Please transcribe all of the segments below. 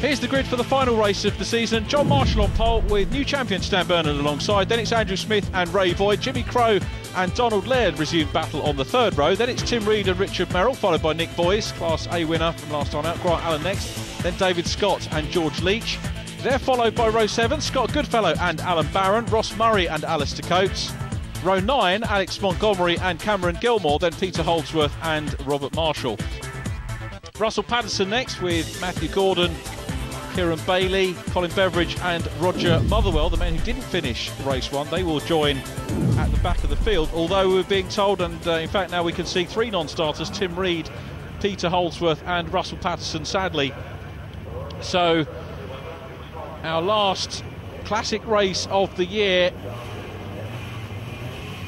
Here's the grid for the final race of the season. John Marshall on pole with new champion Stan Bernard alongside. Then it's Andrew Smith and Ray Boyd. Jimmy Crowe and Donald Laird resume battle on the third row. Then it's Tim Reed and Richard Merrill, followed by Nick Boyce, Class A winner from last time out. Grant Allen next. Then David Scott and George Leach. They're followed by row 7, Scott Goodfellow and Alan Barron, Ross Murray and Alistair Coates. Row 9, Alex Montgomery and Cameron Gilmore. Then Peter Holdsworth and Robert Marshall. Russell Patterson next with Matthew Gordon, Kieran Bailey, Colin Beveridge and Roger Motherwell, the men who didn't finish race 1. They will join at the back of the field, although we're being told, and in fact now we can see 3 non-starters, Tim Reed, Peter Holdsworth and Russell Patterson, sadly. So our last classic race of the year,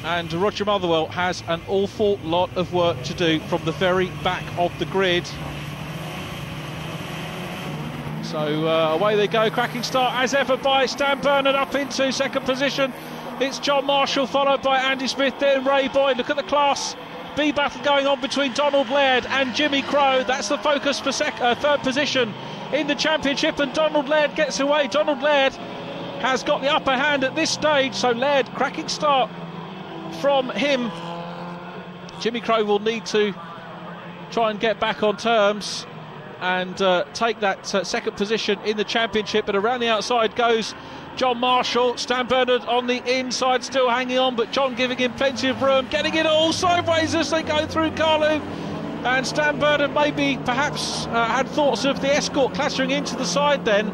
and Roger Motherwell has an awful lot of work to do from the very back of the grid. So away they go, cracking start as ever by Stan Bernard up into second position. It's John Marshall followed by Andy Smith, then Ray Boyd. Look at the Class B battle going on between Donald Laird and Jimmy Crowe. That's the focus for third position in the championship, and Donald Laird gets away. Donald Laird has got the upper hand at this stage, so Laird, cracking start from him. Jimmy Crowe will need to try and get back on terms and take that second position in the championship, but around the outside goes John Marshall. Stan Bernard on the inside still hanging on, but John giving him plenty of room, getting it all sideways as they go through Carlu, and Stan Bernard maybe perhaps had thoughts of the Escort clattering into the side then,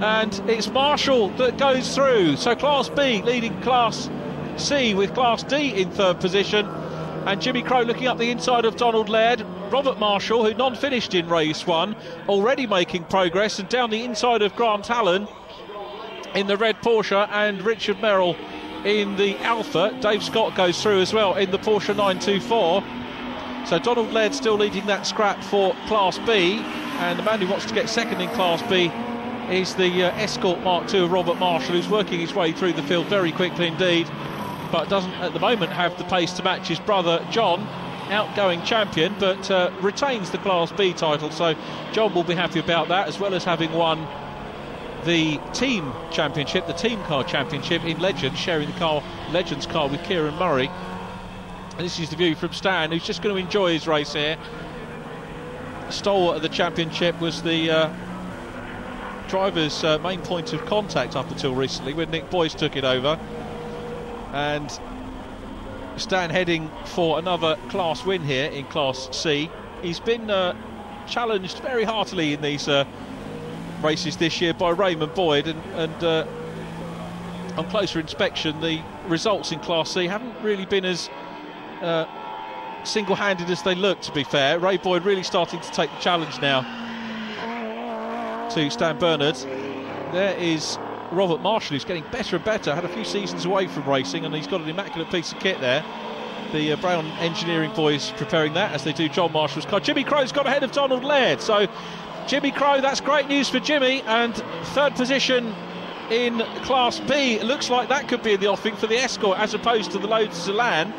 and it's Marshall that goes through. So Class B leading Class C with Class D in third position, and Jimmy Crowe looking up the inside of Donald Laird. Robert Marshall, who non-finished in race 1, already making progress, and down the inside of Grant Allen in the red Porsche, and Richard Merrill in the Alpha. Dave Scott goes through as well in the Porsche 924. So Donald Laird still leading that scrap for Class B, and the man who wants to get second in Class B is the Escort Mark II of Robert Marshall, who's working his way through the field very quickly indeed, but doesn't at the moment have the pace to match his brother John, outgoing champion, but retains the Class B title, so John will be happy about that, as well as having won the team championship, the team car championship in Legends, sharing the Legends car with Kieran Murray. And this is the view from Stan, who's just going to enjoy his race here. Stalwart of the championship, was the driver's main point of contact up until recently when Nick Boyce took it over, and Stan heading for another class win here in Class C. He's been challenged very heartily in these races this year by Raymond Boyd, and on closer inspection the results in Class C haven't really been as single-handed as they look, to be fair. Ray Boyd really starting to take the challenge now to Stan Bernard. There is Robert Marshall, who's getting better and better, had a few seasons away from racing, and he's got an immaculate piece of kit there. The Barron engineering boys preparing that, as they do John Marshall's car. Jimmy Crowe's got ahead of Donald Laird, so Jimmy Crowe, that's great news for Jimmy, and third position in Class B. It looks like that could be in the offing for the Escort as opposed to the Lotus Elan.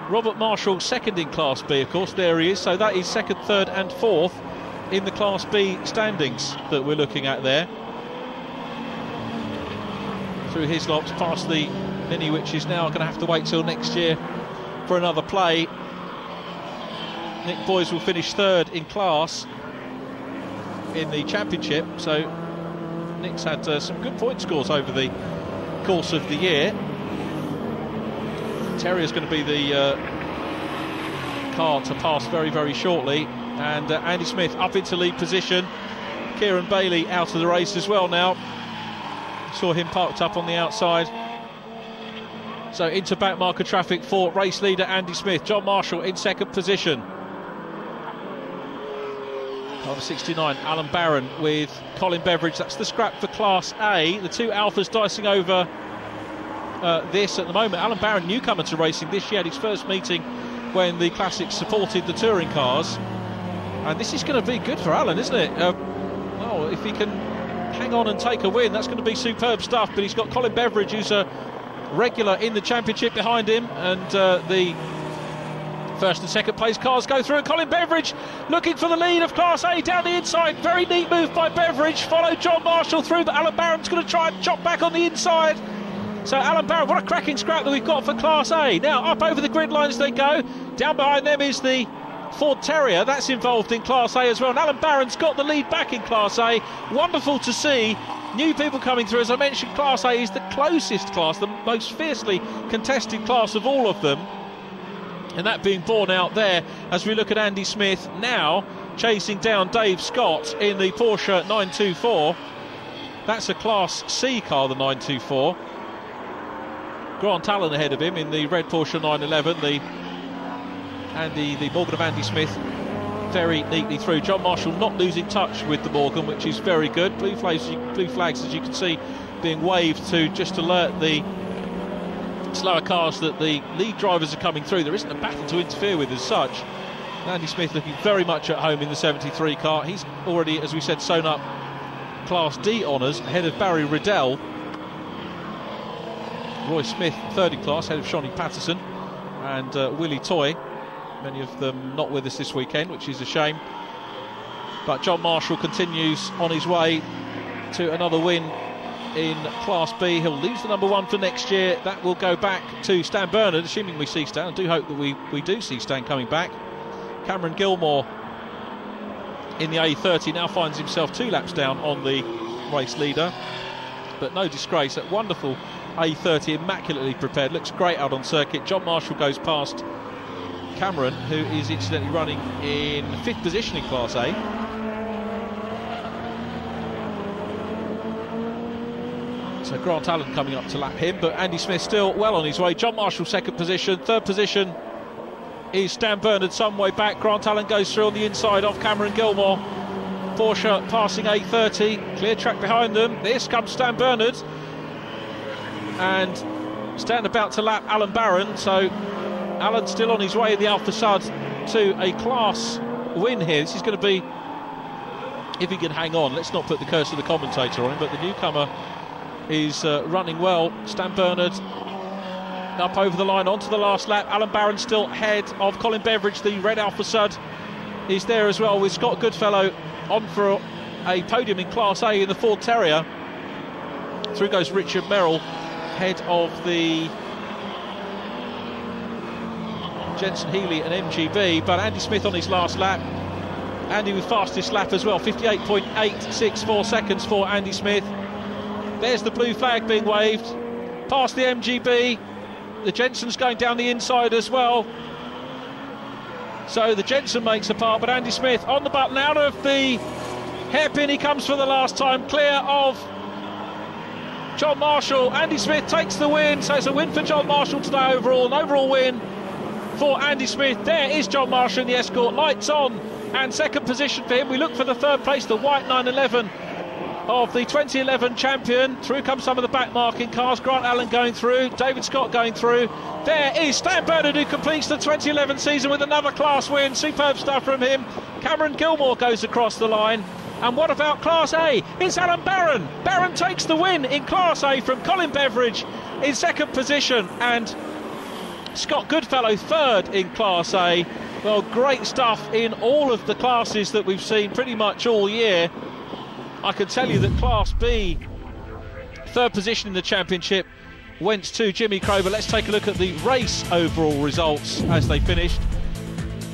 Robert Marshall second in Class B, of course, there he is, so that is second, third and fourth in the Class B standings that we're looking at there. Through his lots, past the Mini, which is now going to have to wait till next year for another play. Nick Boyce will finish third in class in the championship, so Nick's had some good point scores over the course of the year. Terrier's going to be the car to pass very, very shortly, and Andy Smith up into lead position. Kieran Bailey out of the race as well now. Saw him parked up on the outside. So into back marker traffic for race leader Andy Smith. John Marshall in second position. Number 69, Alan Barron with Colin Beveridge. That's the scrap for Class A. The two Alphas dicing over this at the moment. Alan Barron, newcomer to racing this year, had his first meeting when the Classics supported the touring cars. And this is going to be good for Alan, isn't it? Well, if he can hang on and take a win, that's going to be superb stuff. But he's got Colin Beveridge, who's a regular in the championship behind him, and the First and second place cars go through, and Colin Beveridge looking for the lead of Class A down the inside. Very neat move by Beveridge, followed John Marshall through, but Alan Barron's going to try and chop back on the inside. So Alan Barron, what a cracking scrap that we've got for Class A. Now up over the grid lines they go. Down behind them is the Ford Terrier, that's involved in Class A as well. And Alan Barron's got the lead back in Class A. Wonderful to see. New people coming through. As I mentioned, Class A is the closest class, the most fiercely contested class of all of them. And that being borne out there as we look at Andy Smith now chasing down Dave Scott in the Porsche 924. That's a Class C car, the 924. Grant Allen ahead of him in the red Porsche 911. The Morgan of Andy Smith very neatly through. John Marshall not losing touch with the Morgan, which is very good. Blue flags, as you can see, being waved to just alert the slower cars that the lead drivers are coming through. There isn't a battle to interfere with as such. Andy Smith looking very much at home in the 73 car. He's already, as we said, sewn up Class D honours ahead of Barry Riddell. Roy Smith, third in class, ahead of Shawnee Patterson and Willie Toy. Many of them not with us this weekend, which is a shame. But John Marshall continues on his way to another win in Class B. He'll lose the number one for next year. That will go back to Stan Bernard, assuming we see Stan. I do hope that we do see Stan coming back. Cameron Gilmore in the A30 now finds himself 2 laps down on the race leader. But no disgrace. That wonderful A30, immaculately prepared. Looks great out on circuit. John Marshall goes past Cameron, who is incidentally running in 5th position in Class A. So Grant Allen coming up to lap him, but Andy Smith still well on his way. John Marshall 2nd position. 3rd position is Stan Bernard some way back. Grant Allen goes through on the inside of Cameron Gilmore. Porsche passing A30, clear track behind them. This comes Stan Bernard, and Stan about to lap Alan Barron. So Alan still on his way in the Alfa Sud to a class win here. This is going to be, if he can hang on, let's not put the curse of the commentator on him, but the newcomer is running well. Stan Bernard up over the line onto the last lap. Alan Barron still ahead of Colin Beveridge. The red Alfa Sud is there as well, with Scott Goodfellow on for a podium in Class A in the Ford Terrier. Through goes Richard Merrill, head of the Jensen Healy and MGB, but Andy Smith on his last lap. Andy with fastest lap as well, 58.864 seconds for Andy Smith. There's the blue flag being waved past the MGB. The Jensen's going down the inside as well. So the Jensen makes a part, but Andy Smith on the button, out of the hairpin. He comes for the last time, clear of John Marshall. Andy Smith takes the win, so it's a win for John Marshall today overall, an overall win for Andy Smith. There is John Marshall in the Escort, lights on, and 2nd position for him. We look for the 3rd place, the white 911 of the 2011 champion. Through come some of the back marking cars. Grant Allen going through, David Scott going through. There is Stan Bernard, who completes the 2011 season with another class win. Superb stuff from him. Cameron Gilmore goes across the line. And what about Class A? It's Alan Barron. Barron takes the win in Class A from Colin Beveridge in 2nd position, and Scott Goodfellow 3rd in Class A. Well, great stuff in all of the classes that we've seen pretty much all year. I can tell you that Class B, 3rd position in the championship, went to Jimmy Crowe. But let's take a look at the race overall results as they finished,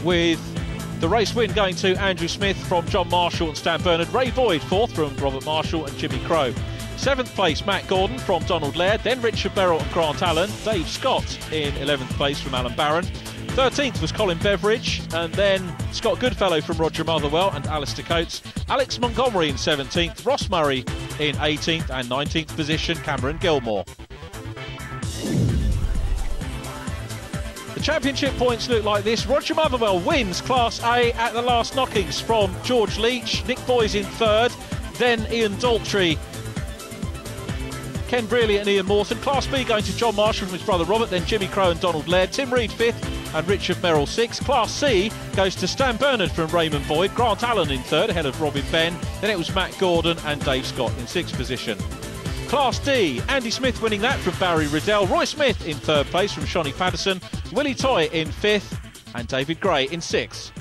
with the race win going to Andrew Smith from John Marshall and Stan Bernard. Ray Boyd 4th from Robert Marshall and Jimmy Crowe. 7th place Matt Gordon from Donald Laird, then Richard Merrill and Grant Allen. Dave Scott in 11th place from Alan Barron. 13th was Colin Beveridge, and then Scott Goodfellow from Roger Motherwell and Alistair Coates. Alex Montgomery in 17th, Ross Murray in 18th, and 19th position Cameron Gilmore. The championship points look like this. Roger Motherwell wins Class A at the last knockings from George Leach. Nick Boys in 3rd, then Ian Daltrey, Ken Brearley and Ian Morton. Class B going to John Marshall from his brother Robert, then Jimmy Crowe and Donald Laird. Tim Reed 5th and Richard Merrill 6th. Class C goes to Stan Bernard from Raymond Boyd. Grant Allen in 3rd ahead of Robin Benn. Then it was Matt Gordon and Dave Scott in 6th position. Class D, Andy Smith winning that from Barry Riddell. Roy Smith in 3rd place from Shawnee Patterson. Willie Toy in 5th. and David Gray in 6th.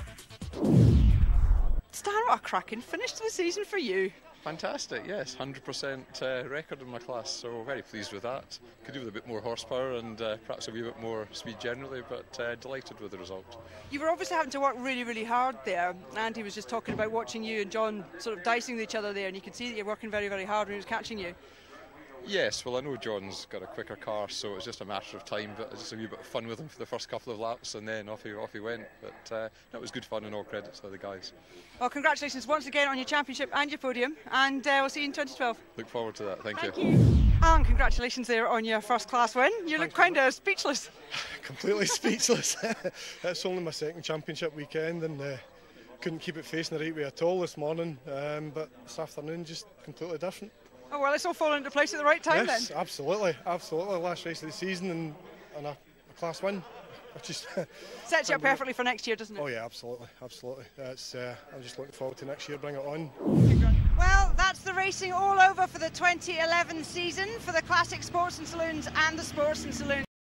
Stan, what a cracking finish to the season for you. Fantastic, yes, 100% record in my class, so very pleased with that. Could do with a bit more horsepower and perhaps a wee bit more speed generally, but delighted with the result. You were obviously having to work really, really hard there. Andy was just talking about watching you and John sort of dicing with each other there, and you could see that you're working very, very hard when he was catching you. Yes, well I know John's got a quicker car, so it's just a matter of time, but it's just a wee bit of fun with him for the first couple of laps, and then off he went. But that was good fun, and all credits to the guys. Well, congratulations once again on your championship and your podium, and we'll see you in 2012. Look forward to that, thank you. And congratulations there on your first class win. You look kind of speechless. Completely speechless. It's only my second championship weekend, and couldn't keep it facing the right way at all this morning, but this afternoon just completely different. Oh well, it's all fallen into place at the right time then. Yes, absolutely. Last race of the season and a class win. Just sets you up perfectly for next year, doesn't it? Oh yeah, absolutely. I'm just looking forward to next year. Bring it on. Well, that's the racing all over for the 2011 season for the Classic Sports and Saloons and the Sports and Saloons.